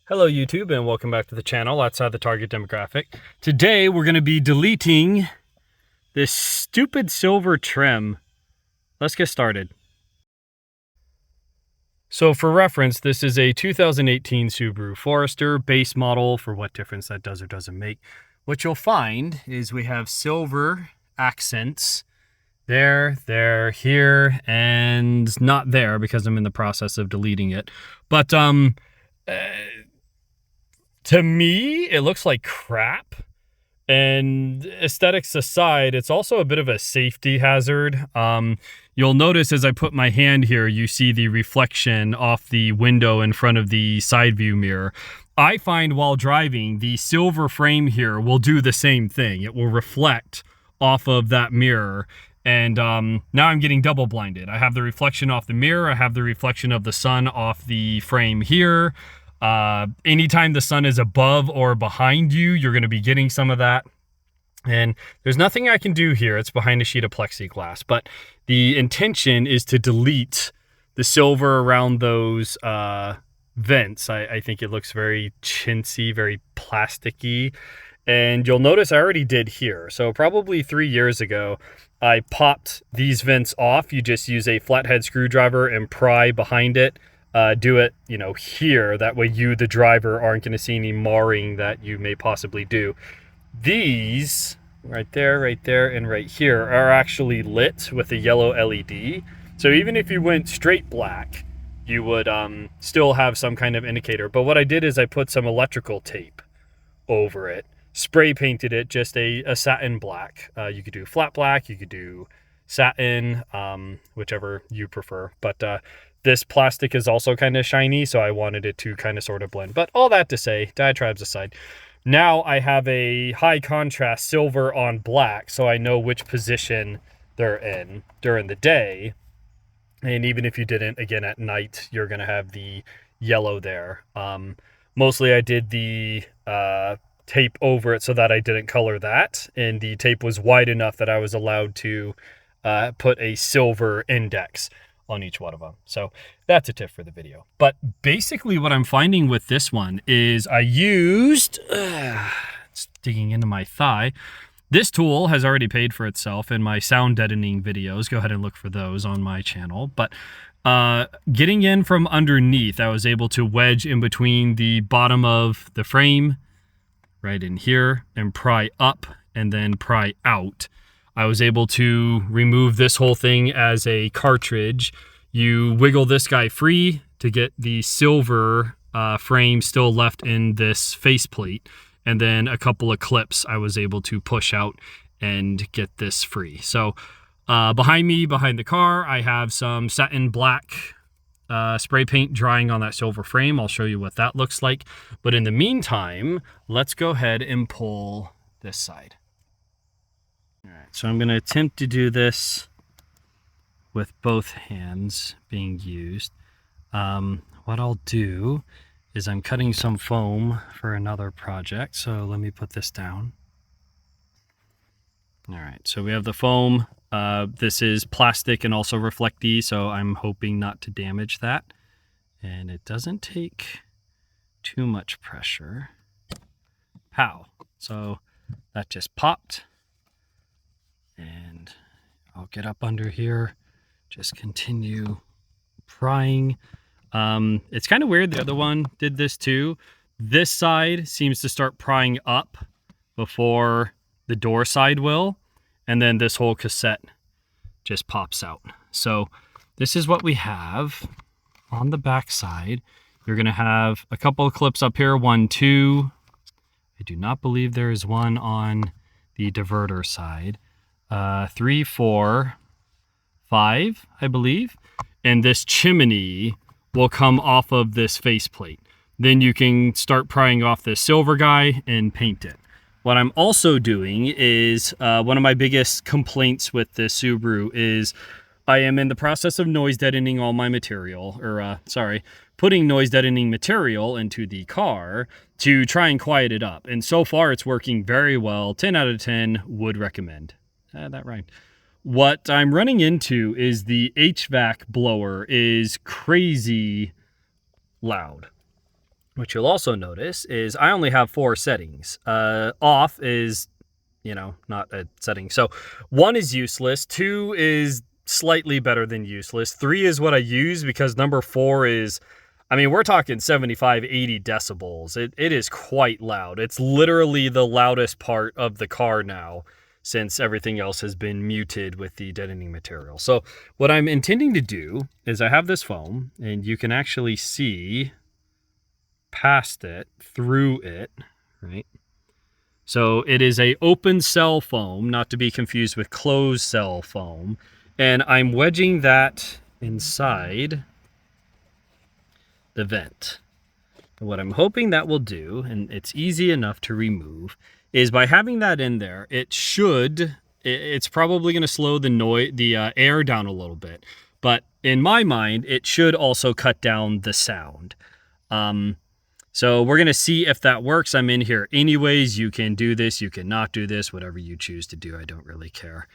Hello YouTube and welcome back to the channel outside the target demographic. Today we're going to be deleting this stupid silver trim. Let's get started. So for reference, this is a 2018 Subaru Forester base model. For what difference that does or doesn't make. What you'll find is we have silver accents there, here, and not there because I'm in the process of deleting it. But to me, it looks like crap. And aesthetics aside, it's also a bit of a safety hazard. You'll notice as I put my hand here, you see the reflection off the window in front of the side view mirror. I find while driving, the silver frame here will do the same thing. It will reflect off of that mirror. And now I'm getting double blinded. I have the reflection off the mirror. I have the reflection of the sun off the frame here. Anytime the sun is above or behind you, you're going to be getting some of that. And there's nothing I can do here. It's behind a sheet of plexiglass. But the intention is to delete the silver around those vents. I think it looks very chintzy, very plasticky. And you'll notice I already did here. So probably 3 years ago, I popped these vents off. You just use a flathead screwdriver and pry behind it. Do it, here. That way you, the driver, aren't going to see any marring that you may possibly do. These, right there, and right here, are actually lit with a yellow LED. So even if you went straight black, you would still have some kind of indicator. But what I did is I put some electrical tape over it, spray painted it just a satin black. You could do flat black, you could do satin, whichever you prefer. But this plastic is also kind of shiny, so I wanted it to kind of sort of blend. But all that to say, diatribes aside, now I have a high contrast silver on black, so I know which position they're in during the day. And even if you didn't, again, at night, you're going to have the yellow there. Mostly I did the tape over it so that I didn't color that. And the tape was wide enough that I was allowed to put a silver index on each one of them. So that's a tip for the video. But basically what I'm finding with this one is I used, it's digging into my thigh. This tool has already paid for itself in my sound deadening videos. Go ahead and look for those on my channel. But getting in from underneath, I was able to wedge in between the bottom of the frame right in here and pry up and then pry out. I was able to remove this whole thing as a cartridge. You wiggle this guy free to get the silver frame still left in this faceplate. And then a couple of clips I was able to push out and get this free. So behind me, behind the car, I have some satin black spray paint drying on that silver frame. I'll show you what that looks like. But in the meantime, let's go ahead and pull this side. All right, so I'm going to attempt to do this with both hands being used. What I'll do is I'm cutting some foam for another project. So let me put this down. All right, so we have the foam. This is plastic and also reflecty, so I'm hoping not to damage that. And it doesn't take too much pressure. Pow. So that just popped. And I'll get up under here, just continue prying. It's kind of weird. The other one did this too. This side seems to start prying up before the door side will. And then this whole cassette just pops out. So this is what we have on the back side. You're going to have a couple of clips up here. 1, 2. I do not believe there is one on the diverter side. 3, 4, 5, I believe. And this chimney will come off of this faceplate. Then you can start prying off this silver guy and paint it. What I'm also doing is, one of my biggest complaints with this Subaru is I am in the process of noise deadening all my material, or putting noise deadening material into the car to try and quiet it up. And so far it's working very well. 10 out of 10 would recommend. That rhymed. What I'm running into is the HVAC blower is crazy loud. What you'll also notice is I only have 4 settings. Off is, not a setting. So 1 is useless, 2 is slightly better than useless, 3 is what I use because number 4 is, we're talking 75, 80 decibels. It is quite loud. It's literally the loudest part of the car now, since everything else has been muted with the deadening material. So what I'm intending to do is I have this foam, and you can actually see past it, through it, right? So it is a open cell foam, not to be confused with closed cell foam. And I'm wedging that inside the vent. And what I'm hoping that will do, and it's easy enough to remove, is by having that in there, it's probably going to slow the air down a little bit. But in my mind, it should also cut down the sound. So we're going to see if that works. I'm in here anyways. You can do this, you can not do this, whatever you choose to do. I don't really care.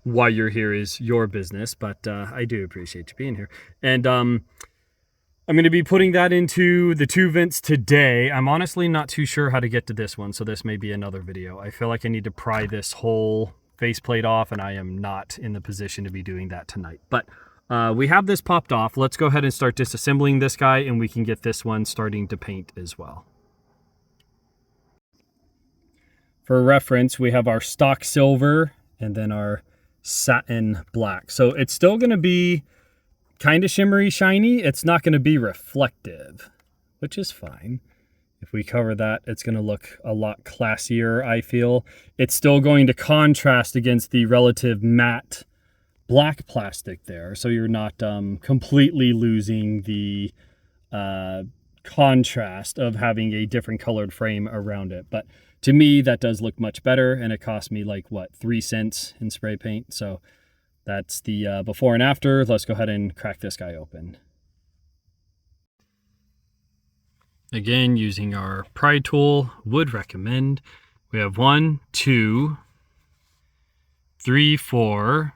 Why you're here is your business, but I do appreciate you being here. And I'm going to be putting that into the 2 vents today. I'm honestly not too sure how to get to this one, so this may be another video. I feel like I need to pry this whole faceplate off, and I am not in the position to be doing that tonight. But we have this popped off. Let's go ahead and start disassembling this guy, and we can get this one starting to paint as well. For reference, we have our stock silver and then our satin black. So it's still going to be kind of shimmery shiny. It's not going to be reflective, which is fine. If we cover that, it's going to look a lot classier, I feel. It's still going to contrast against the relative matte black plastic there, so you're not completely losing the contrast of having a different colored frame around it. But to me, that does look much better, and it cost me like, what, 3 cents in spray paint. So that's the before and after. Let's go ahead and crack this guy open. Again, using our pry tool, would recommend. We have 1, 2, 3, 4,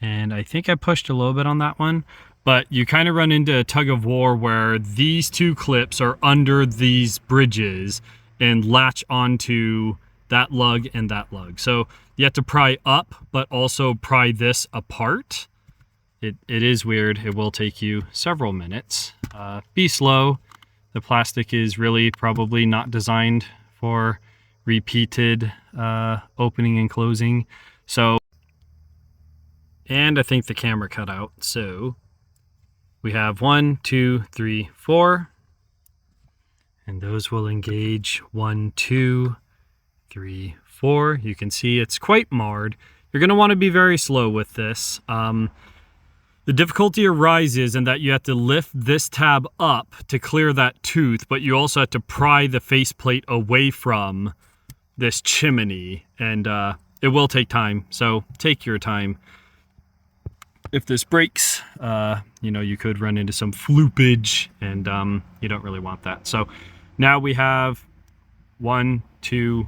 and I think I pushed a little bit on that one, but you kind of run into a tug of war where these 2 clips are under these bridges and latch onto that lug and that lug. So you have to pry up, but also pry this apart. It is weird. It will take you several minutes. Be slow. The plastic is really probably not designed for repeated opening and closing. So, and I think the camera cut out. So we have 1, 2, 3, 4, and those will engage 1, 2, 3, 4. You can see it's quite marred. You're going to want to be very slow with this. The difficulty arises in that you have to lift this tab up to clear that tooth, but you also have to pry the faceplate away from this chimney, and it will take time, so take your time. If this breaks, you could run into some floopage, and you don't really want that. So now we have 1, 2,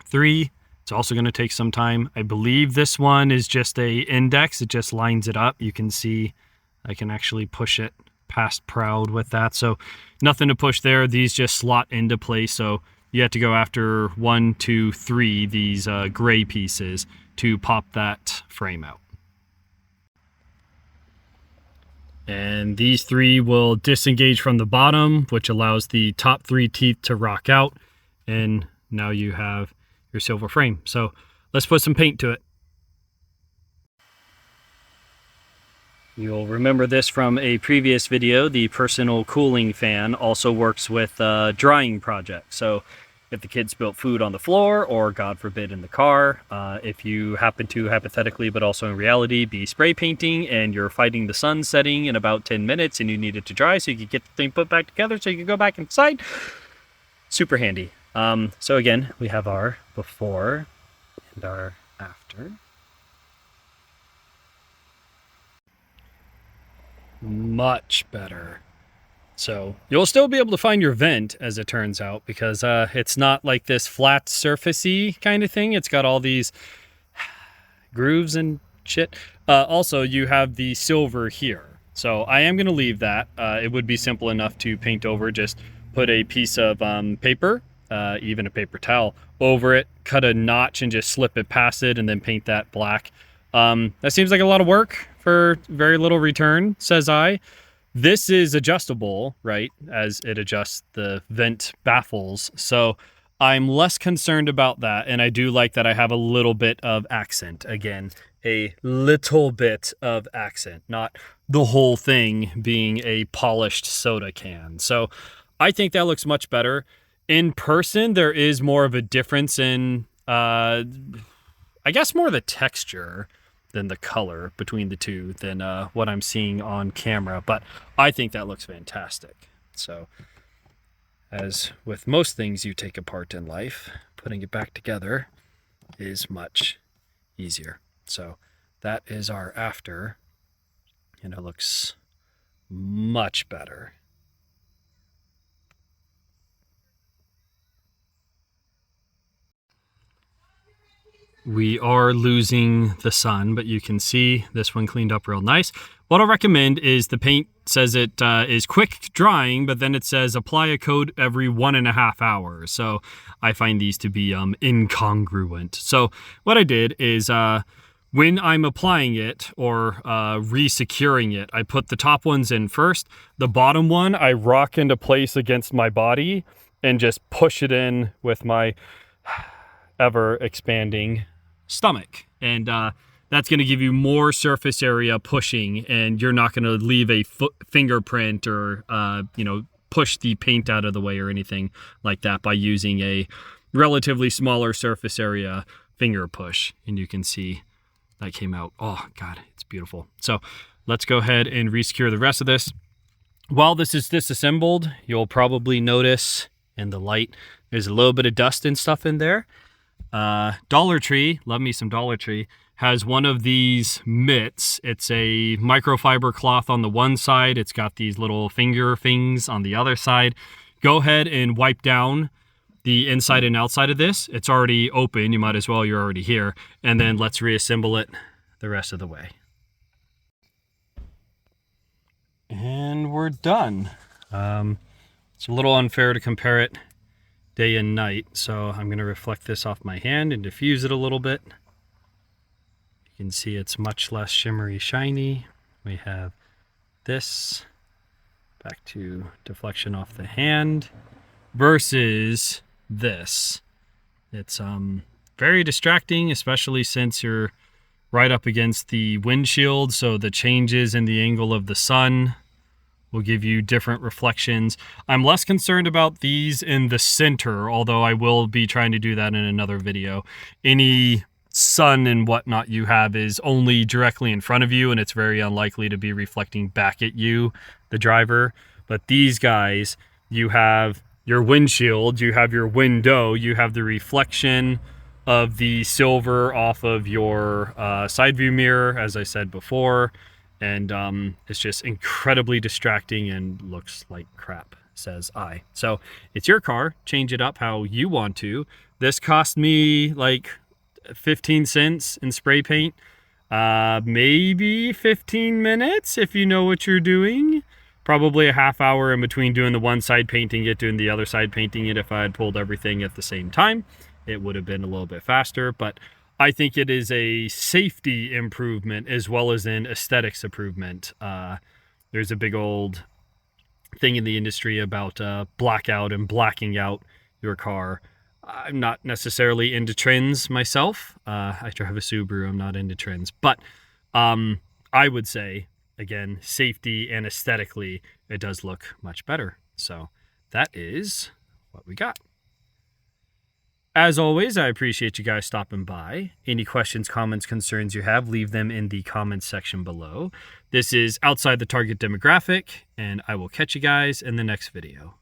3. It's also going to take some time. I believe this one is just a index. It just lines it up. You can see I can actually push it past proud with that. So nothing to push there. These just slot into place. So you have to go after 1, 2, 3, these gray pieces to pop that frame out. And these 3 will disengage from the bottom, which allows the top 3 teeth to rock out. And now you have your silver frame. So let's put some paint to it. You'll remember this from a previous video. The personal cooling fan also works with drying projects. So if the kids spilt food on the floor, or God forbid in the car, if you happen to hypothetically, but also in reality, be spray painting and you're fighting the sun setting in about 10 minutes and you need it to dry so you can get the thing put back together so you can go back inside, super handy. So again, we have our before and our after. Much better. So you'll still be able to find your vent, as it turns out, because it's not like this flat surfacey kind of thing. It's got all these grooves and shit. Also, you have the silver here. So I am going to leave that. It would be simple enough to paint over, just put a piece of paper, even a paper towel, over it, cut a notch and just slip it past it and then paint that black. That seems like a lot of work for very little return, says I. This is adjustable, right, as it adjusts the vent baffles. So I'm less concerned about that. And I do like that I have a little bit of accent. Again, a little bit of accent, not the whole thing being a polished soda can. So I think that looks much better. In person, there is more of a difference in, I guess, more the texture than the color between the two than what I'm seeing on camera. But I think that looks fantastic. So as with most things you take apart in life, putting it back together is much easier. So that is our after, and it looks much better. We are losing the sun, but you can see this one cleaned up real nice. What I'll recommend is the paint says it is quick drying, but then it says apply a coat every 1.5 hours. So I find these to be incongruent. So what I did is when I'm applying it or re-securing it, I put the top ones in first. The bottom one I rock into place against my body and just push it in with my ever expanding stomach, and that's going to give you more surface area pushing, and you're not going to leave a fingerprint or push the paint out of the way or anything like that by using a relatively smaller surface area finger push. And you can see that came out, oh god, it's beautiful. So let's go ahead and resecure the rest of this. While this is disassembled, you'll notice in the light there's a little bit of dust and stuff in there. Dollar Tree, love me some Dollar Tree, has one of these mitts. It's a microfiber cloth on the one side. It's got these little finger things on the other side. Go ahead and wipe down the inside and outside of this. It's already open. You might as well, you're already here. And then let's reassemble it the rest of the way. And we're done. It's a little unfair to compare it day and night, so I'm going to reflect this off my hand and diffuse it a little bit. You can see it's much less shimmery shiny. We have this, back to deflection off the hand, versus this. It's very distracting, especially since you're right up against the windshield, so the changes in the angle of the sun will give you different reflections. I'm less concerned about these in the center, although I will be trying to do that in another video. Any sun and whatnot you have is only directly in front of you, and it's very unlikely to be reflecting back at you, the driver. But these guys, you have your windshield, you have your window, you have the reflection of the silver off of your side view mirror, as I said before. And it's just incredibly distracting and looks like crap, says I. So it's your car. Change it up how you want to. This cost me like 15 cents in spray paint. Maybe 15 minutes if you know what you're doing. Probably a half hour in between doing the one side painting it, doing the other side painting it. If I had pulled everything at the same time, it would have been a little bit faster. But I think it is a safety improvement as well as an aesthetics improvement. There's a big old thing in the industry about blackout and blacking out your car. I'm not necessarily into trends myself. I drive a Subaru. I'm not into trends. But I would say, again, safety and aesthetically, it does look much better. So that is what we got. As always, I appreciate you guys stopping by. Any questions, comments, concerns you have, leave them in the comments section below. This is outside the target demographic, and I will catch you guys in the next video.